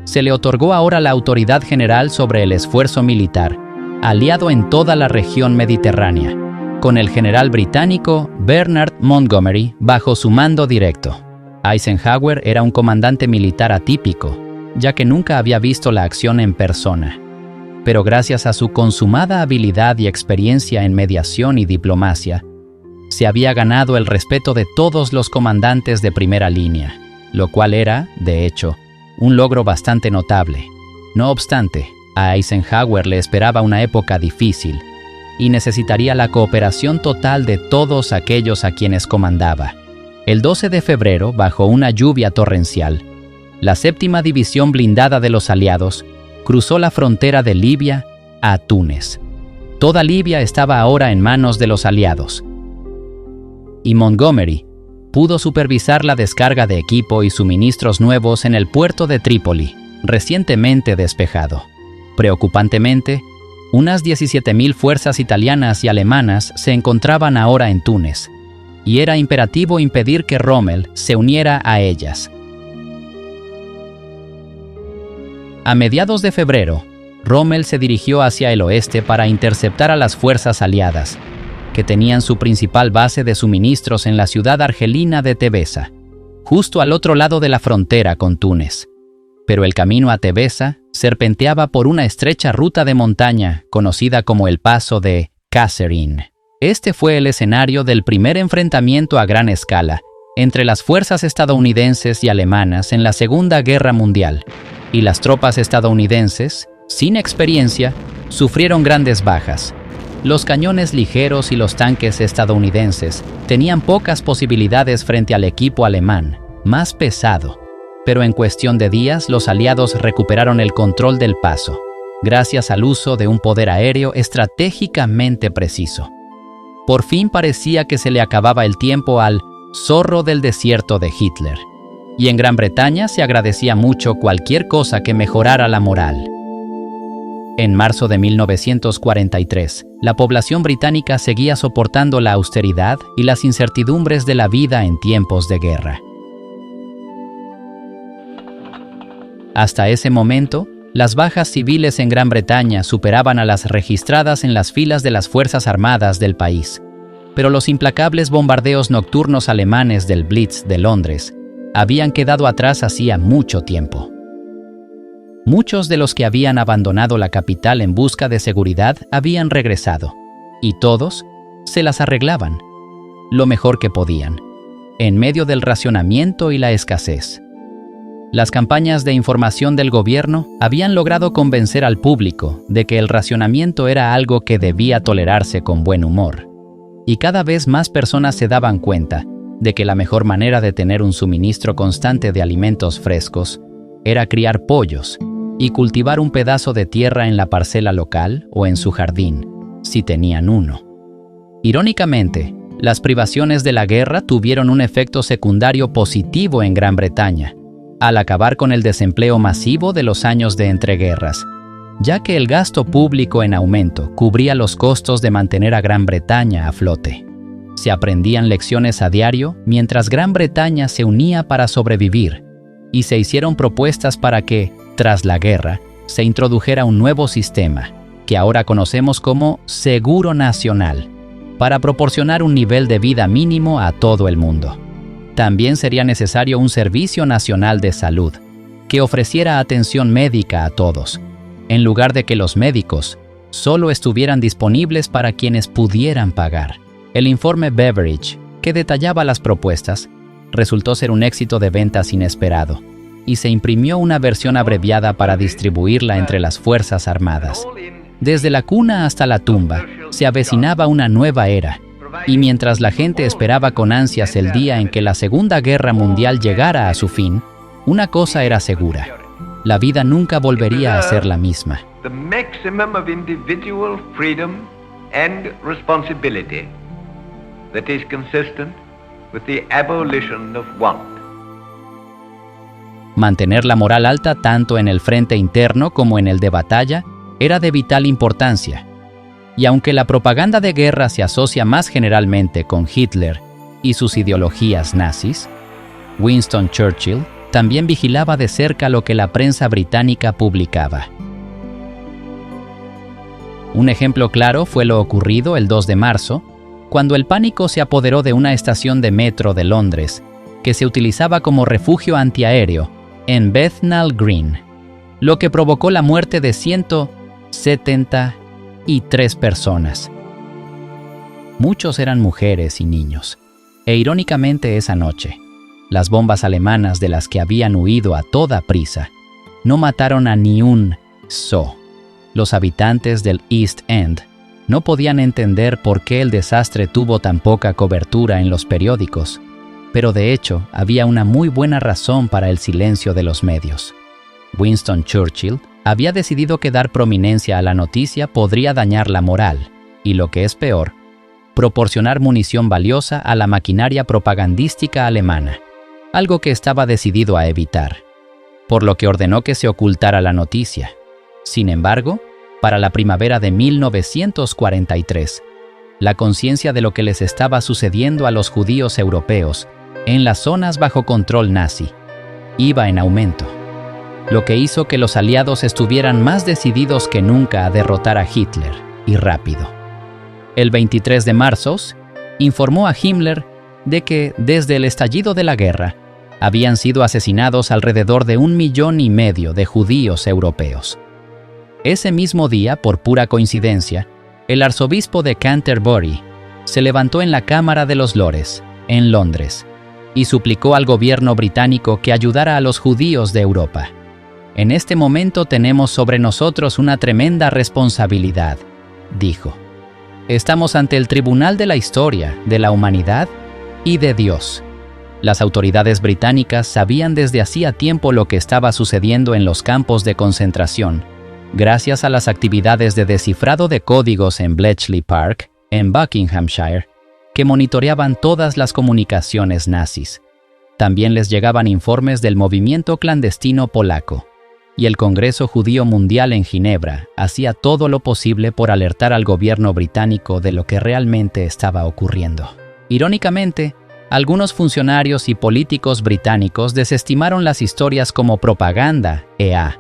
se le otorgó ahora la autoridad general sobre el esfuerzo militar, aliado en toda la región mediterránea, con el general británico Bernard Montgomery bajo su mando directo. Eisenhower era un comandante militar atípico, ya que nunca había visto la acción en persona. Pero gracias a su consumada habilidad y experiencia en mediación y diplomacia, se había ganado el respeto de todos los comandantes de primera línea, lo cual era, de hecho, un logro bastante notable. No obstante, a Eisenhower le esperaba una época difícil y necesitaría la cooperación total de todos aquellos a quienes comandaba. El 12 de febrero, bajo una lluvia torrencial, la 7ª División Blindada de los Aliados cruzó la frontera de Libia a Túnez. Toda Libia estaba ahora en manos de los aliados, y Montgomery pudo supervisar la descarga de equipo y suministros nuevos en el puerto de Trípoli, recientemente despejado. Preocupantemente, unas 17.000 fuerzas italianas y alemanas se encontraban ahora en Túnez, y era imperativo impedir que Rommel se uniera a ellas. A mediados de febrero, Rommel se dirigió hacia el oeste para interceptar a las fuerzas aliadas, que tenían su principal base de suministros en la ciudad argelina de Tebesa, justo al otro lado de la frontera con Túnez. Pero el camino a Tebesa serpenteaba por una estrecha ruta de montaña conocida como el Paso de Kasserine. Este fue el escenario del primer enfrentamiento a gran escala entre las fuerzas estadounidenses y alemanas en la Segunda Guerra Mundial, y las tropas estadounidenses, sin experiencia, sufrieron grandes bajas. Los cañones ligeros y los tanques estadounidenses tenían pocas posibilidades frente al equipo alemán, más pesado, pero en cuestión de días los aliados recuperaron el control del paso, gracias al uso de un poder aéreo estratégicamente preciso. Por fin parecía que se le acababa el tiempo al zorro del desierto de Hitler, y en Gran Bretaña se agradecía mucho cualquier cosa que mejorara la moral. En marzo de 1943, la población británica seguía soportando la austeridad y las incertidumbres de la vida en tiempos de guerra. Hasta ese momento, las bajas civiles en Gran Bretaña superaban a las registradas en las filas de las Fuerzas Armadas del país, pero los implacables bombardeos nocturnos alemanes del Blitz de Londres habían quedado atrás hacía mucho tiempo. Muchos de los que habían abandonado la capital en busca de seguridad habían regresado, y todos se las arreglaban, lo mejor que podían, en medio del racionamiento y la escasez. Las campañas de información del gobierno habían logrado convencer al público de que el racionamiento era algo que debía tolerarse con buen humor, y cada vez más personas se daban cuenta de que la mejor manera de tener un suministro constante de alimentos frescos era criar pollos y cultivar un pedazo de tierra en la parcela local o en su jardín, si tenían uno. Irónicamente, las privaciones de la guerra tuvieron un efecto secundario positivo en Gran Bretaña, al acabar con el desempleo masivo de los años de entreguerras, ya que el gasto público en aumento cubría los costos de mantener a Gran Bretaña a flote. Se aprendían lecciones a diario mientras Gran Bretaña se unía para sobrevivir, y se hicieron propuestas para que, tras la guerra, se introdujera un nuevo sistema, que ahora conocemos como Seguro Nacional, para proporcionar un nivel de vida mínimo a todo el mundo. También sería necesario un Servicio Nacional de Salud, que ofreciera atención médica a todos, en lugar de que los médicos solo estuvieran disponibles para quienes pudieran pagar. El informe Beveridge, que detallaba las propuestas, resultó ser un éxito de ventas inesperado, y se imprimió una versión abreviada para distribuirla entre las Fuerzas Armadas. Desde la cuna hasta la tumba, se avecinaba una nueva era, y mientras la gente esperaba con ansias el día en que la Segunda Guerra Mundial llegara a su fin, una cosa era segura: la vida nunca volvería a ser la misma. The maximum of individual freedom and responsibility that is consistent with the abolition of want. Mantener la moral alta tanto en el frente interno como en el de batalla era de vital importancia. Y aunque la propaganda de guerra se asocia más generalmente con Hitler y sus ideologías nazis, Winston Churchill también vigilaba de cerca lo que la prensa británica publicaba. Un ejemplo claro fue lo ocurrido el 2 de marzo, cuando el pánico se apoderó de una estación de metro de Londres, que se utilizaba como refugio antiaéreo en Bethnal Green, lo que provocó la muerte de 173 personas. Muchos eran mujeres y niños, e irónicamente esa noche, las bombas alemanas de las que habían huido a toda prisa no mataron a ni un so. Los habitantes del East End no podían entender por qué el desastre tuvo tan poca cobertura en los periódicos, pero de hecho había una muy buena razón para el silencio de los medios. Winston Churchill había decidido que dar prominencia a la noticia podría dañar la moral y, lo que es peor, proporcionar munición valiosa a la maquinaria propagandística alemana, algo que estaba decidido a evitar, por lo que ordenó que se ocultara la noticia. Sin embargo, para la primavera de 1943, la conciencia de lo que les estaba sucediendo a los judíos europeos en las zonas bajo control nazi iba en aumento, lo que hizo que los aliados estuvieran más decididos que nunca a derrotar a Hitler, y rápido. El 23 de marzo, informó a Himmler de que, desde el estallido de la guerra, habían sido asesinados alrededor de 1,5 millones de judíos europeos. Ese mismo día, por pura coincidencia, el arzobispo de Canterbury se levantó en la Cámara de los Lores, en Londres, y suplicó al gobierno británico que ayudara a los judíos de Europa. En este momento tenemos sobre nosotros una tremenda responsabilidad, dijo. Estamos ante el tribunal de la historia, de la humanidad y de Dios. Las autoridades británicas sabían desde hacía tiempo lo que estaba sucediendo en los campos de concentración, gracias a las actividades de descifrado de códigos en Bletchley Park, en Buckinghamshire, que monitoreaban todas las comunicaciones nazis. También les llegaban informes del movimiento clandestino polaco, y el Congreso Judío Mundial en Ginebra hacía todo lo posible por alertar al gobierno británico de lo que realmente estaba ocurriendo. Irónicamente, algunos funcionarios y políticos británicos desestimaron las historias como propaganda EA,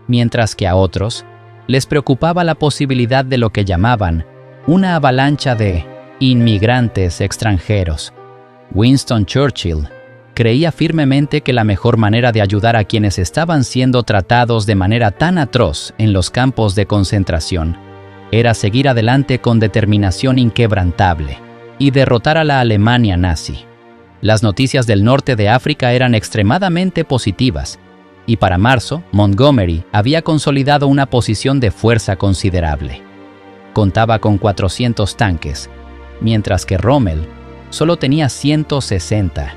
mientras que a otros les preocupaba la posibilidad de lo que llamaban una avalancha de inmigrantes extranjeros. Winston Churchill creía firmemente que la mejor manera de ayudar a quienes estaban siendo tratados de manera tan atroz en los campos de concentración era seguir adelante con determinación inquebrantable y derrotar a la Alemania nazi. Las noticias del norte de África eran extremadamente positivas, y para marzo, Montgomery había consolidado una posición de fuerza considerable. Contaba con 400 tanques, mientras que Rommel solo tenía 160,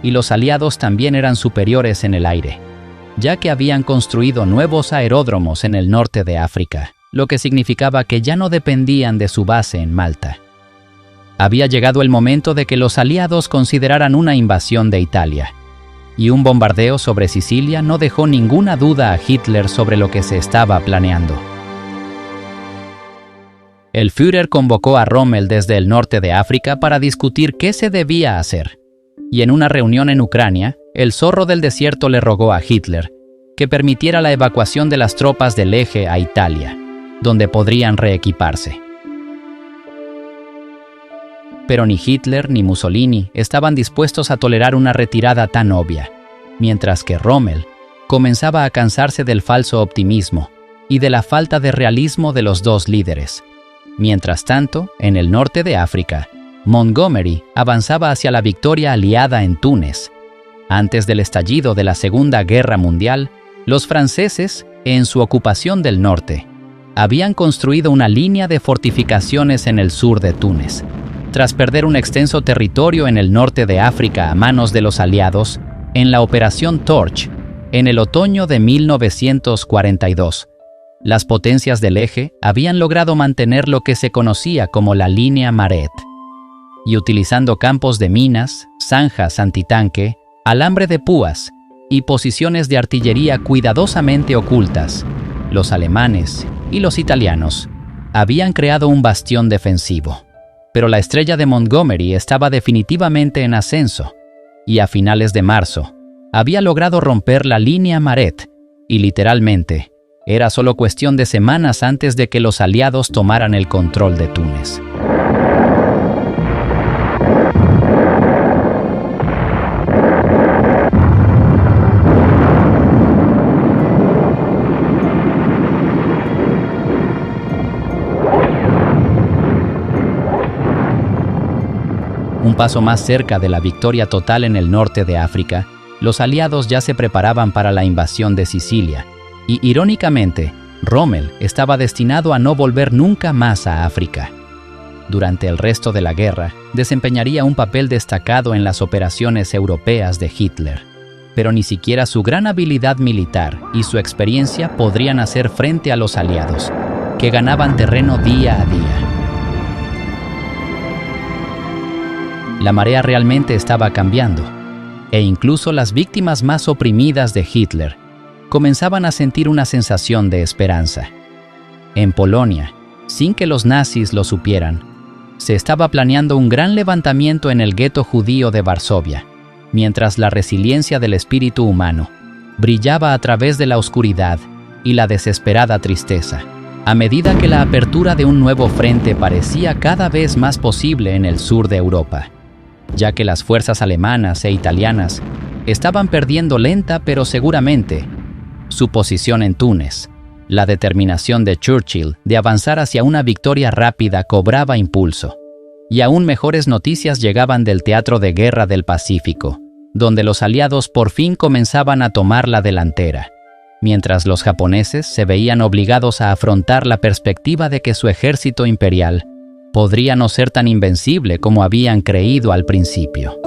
y los aliados también eran superiores en el aire, ya que habían construido nuevos aeródromos en el norte de África, lo que significaba que ya no dependían de su base en Malta. Había llegado el momento de que los aliados consideraran una invasión de Italia, y un bombardeo sobre Sicilia no dejó ninguna duda a Hitler sobre lo que se estaba planeando. El Führer convocó a Rommel desde el norte de África para discutir qué se debía hacer, y en una reunión en Ucrania, el zorro del desierto le rogó a Hitler que permitiera la evacuación de las tropas del Eje a Italia, donde podrían reequiparse. Pero ni Hitler ni Mussolini estaban dispuestos a tolerar una retirada tan obvia, mientras que Rommel comenzaba a cansarse del falso optimismo y de la falta de realismo de los dos líderes. Mientras tanto, en el norte de África, Montgomery avanzaba hacia la victoria aliada en Túnez. Antes del estallido de la Segunda Guerra Mundial, los franceses, en su ocupación del norte, habían construido una línea de fortificaciones en el sur de Túnez. Tras perder un extenso territorio en el norte de África a manos de los aliados, en la Operación Torch, en el otoño de 1942, las potencias del eje habían logrado mantener lo que se conocía como la línea Maret. Y utilizando campos de minas, zanjas antitanque, alambre de púas y posiciones de artillería cuidadosamente ocultas, los alemanes y los italianos habían creado un bastión defensivo. Pero la estrella de Montgomery estaba definitivamente en ascenso, y a finales de marzo había logrado romper la línea Maret, y literalmente era solo cuestión de semanas antes de que los aliados tomaran el control de Túnez. Un paso más cerca de la victoria total en el norte de África, los aliados ya se preparaban para la invasión de Sicilia, y irónicamente, Rommel estaba destinado a no volver nunca más a África. Durante el resto de la guerra, desempeñaría un papel destacado en las operaciones europeas de Hitler, pero ni siquiera su gran habilidad militar y su experiencia podrían hacer frente a los aliados, que ganaban terreno día a día. La marea realmente estaba cambiando, e incluso las víctimas más oprimidas de Hitler comenzaban a sentir una sensación de esperanza. En Polonia, sin que los nazis lo supieran, se estaba planeando un gran levantamiento en el gueto judío de Varsovia, mientras la resiliencia del espíritu humano brillaba a través de la oscuridad y la desesperada tristeza, a medida que la apertura de un nuevo frente parecía cada vez más posible en el sur de Europa, ya que las fuerzas alemanas e italianas estaban perdiendo lenta pero seguramente su posición en Túnez. La determinación de Churchill de avanzar hacia una victoria rápida cobraba impulso, y aún mejores noticias llegaban del teatro de guerra del Pacífico, donde los aliados por fin comenzaban a tomar la delantera, mientras los japoneses se veían obligados a afrontar la perspectiva de que su ejército imperial podría no ser tan invencible como habían creído al principio.